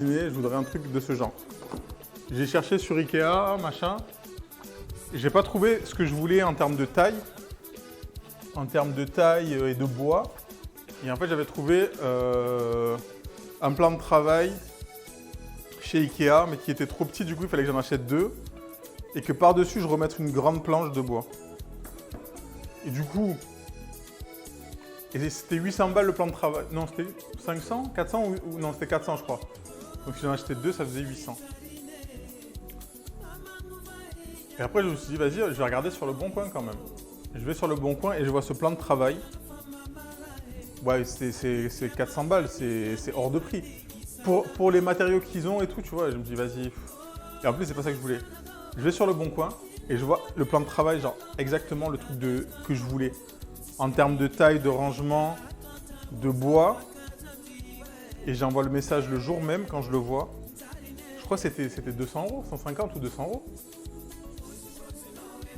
Je voudrais un truc de ce genre. J'ai cherché sur Ikea, machin. J'ai pas trouvé ce que je voulais en termes de taille. En termes de taille et de bois. Et en fait, j'avais trouvé un plan de travail chez Ikea, mais qui était trop petit. Du coup, il fallait que j'en achète deux. Et que par-dessus, je remette une grande planche de bois. Et du coup... Et c'était 800 balles le plan de travail. Non, c'était 500, 400 ou... Non, c'était 400, je crois. Donc si j'en achetais deux, ça faisait 800. Et après, je me suis dit, vas-y, je vais regarder sur le Bon Coin quand même. Je vais sur le Bon Coin et je vois ce plan de travail. Ouais, c'est 400 balles, c'est hors de prix. Pour les matériaux qu'ils ont et tout, tu vois, je me dis, vas-y. Et en plus, c'est pas ça que je voulais. Je vais sur le Bon Coin et je vois le plan de travail, genre exactement le truc que je voulais. En termes de taille, de rangement, de bois. Et j'envoie le message le jour même quand je le vois. Je crois que c'était 200 €, 150 ou 200 €.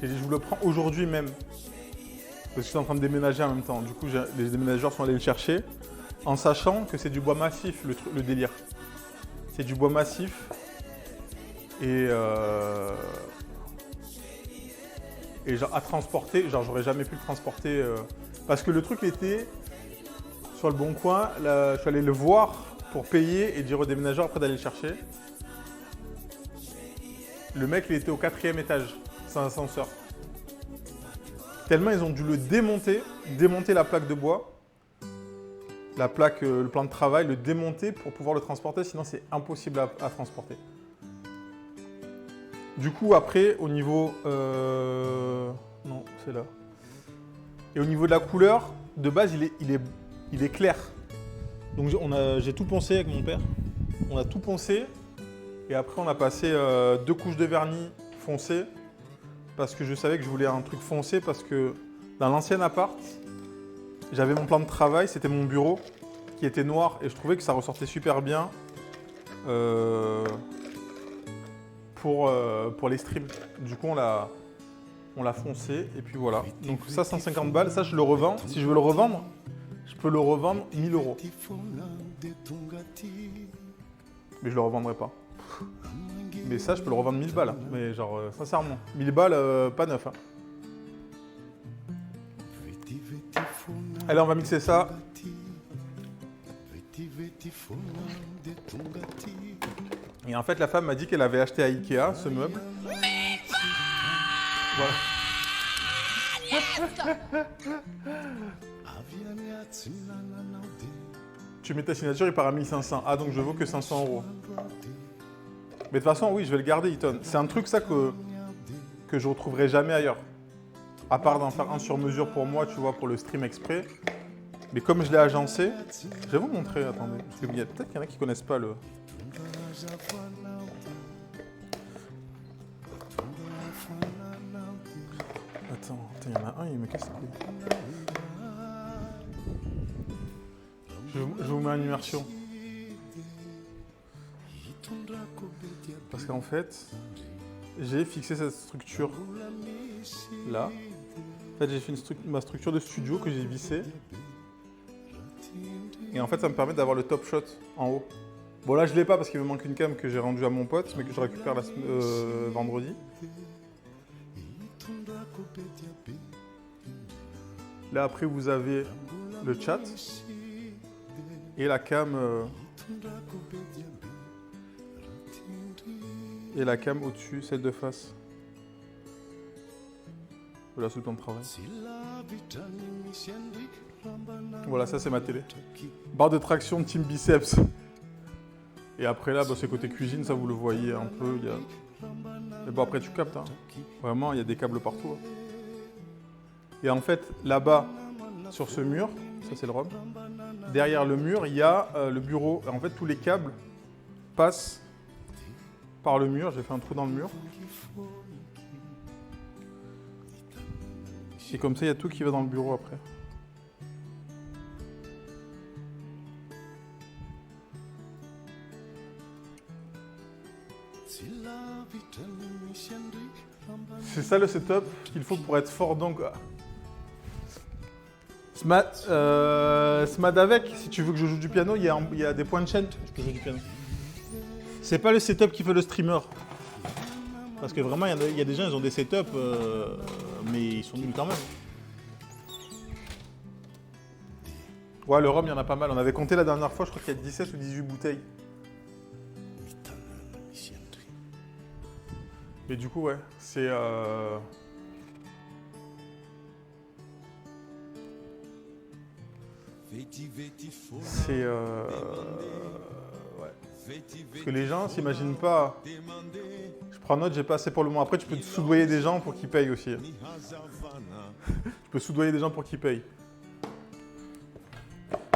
J'ai dit, je vous le prends aujourd'hui même. Parce que je suis en train de déménager en même temps. Du coup, les déménageurs sont allés le chercher. En sachant que c'est du bois massif, le délire. C'est du bois massif. Et genre à transporter, genre j'aurais jamais pu le transporter. Parce que le truc était sur le Bon Coin, là, je suis allé le voir pour payer et dire au déménageur après d'aller le chercher. Le mec, il était au 4e étage, c'est un ascenseur. Tellement ils ont dû le démonter la plaque de bois, la plaque, le plan de travail, le démonter pour pouvoir le transporter, sinon c'est impossible à transporter. Du coup, après, au niveau... Non, c'est là. Et au niveau de la couleur, de base, il est clair. Donc j'ai tout poncé avec mon père. On a tout poncé. Et après, on a passé 2 couches de vernis foncé. Parce que je savais que je voulais un truc foncé. Parce que dans l'ancien appart, j'avais mon plan de travail. C'était mon bureau qui était noir. Et je trouvais que ça ressortait super bien. Pour les streams. Du coup, on l'a foncé et puis voilà. Donc ça, 150 balles, ça je le revends. Si je veux le revendre, je peux le revendre 1000 €. Mais je le revendrai pas. Mais ça, je peux le revendre 1000 balles. Mais genre, sincèrement, 1000 balles, pas neuf. Hein. Allez, on va mixer ça. Et en fait, la femme m'a dit qu'elle avait acheté à Ikea ce meuble. Voilà. Tu mets ta signature, il part à 1500. Ah, donc je vaux que 500 €. Mais de toute façon, oui, je vais le garder, Eaton. C'est un truc, ça, que je retrouverai jamais ailleurs. À part d'en faire un sur mesure pour moi, tu vois, pour le stream exprès. Mais comme je l'ai agencé, je vais vous montrer, attendez. Parce que peut-être qu'il y en a qui ne connaissent pas le... Attends, il y en a un, il me casse les couilles. Je vous mets en immersion. Parce qu'en fait, j'ai fixé cette structure là. En fait, j'ai fait ma structure de studio que j'ai vissée. Et en fait, ça me permet d'avoir le top shot en haut. Bon, là, je ne l'ai pas parce qu'il me manque une cam que j'ai rendue à mon pote, mais que je récupère vendredi. Là, après, vous avez le chat et la cam au-dessus, celle de face. Voilà, c'est le plan de travail. Voilà, ça c'est ma télé. Barre de traction Team Biceps. Et après là, bah, c'est côté cuisine, ça vous le voyez un peu. Mais bon, après tu captes. Hein. Vraiment, il y a des câbles partout. Hein. Et en fait, là-bas, sur ce mur, ça c'est le ROM. Derrière le mur, il y a le bureau. En fait, tous les câbles passent par le mur. J'ai fait un trou dans le mur. Et comme ça, il y a tout qui va dans le bureau après. C'est ça le setup qu'il faut pour être fort. Donc, Smad avec, si tu veux que je joue du piano, il y a des points de chaîne. Je peux jouer du piano. C'est pas le setup qui fait le streamer. Parce que vraiment, il y a des gens, ils ont des setups, mais ils sont nuls quand même. Ouais, le rhum, il y en a pas mal. On avait compté la dernière fois, je crois qu'il y a 17 ou 18 bouteilles. Mais du coup, ouais, c'est... C'est... Ouais. Parce que les gens s'imaginent pas... Je prends note, j'ai pas assez pour le moment. Après, tu peux soudoyer des gens pour qu'ils payent aussi. Tu peux soudoyer des gens pour qu'ils payent.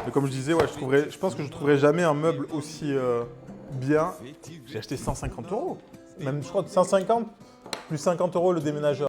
Mais comme je disais, ouais, je pense que je trouverai jamais un meuble aussi bien. J'ai acheté 150 €. Même, je crois, 150 plus 50 € le déménageur.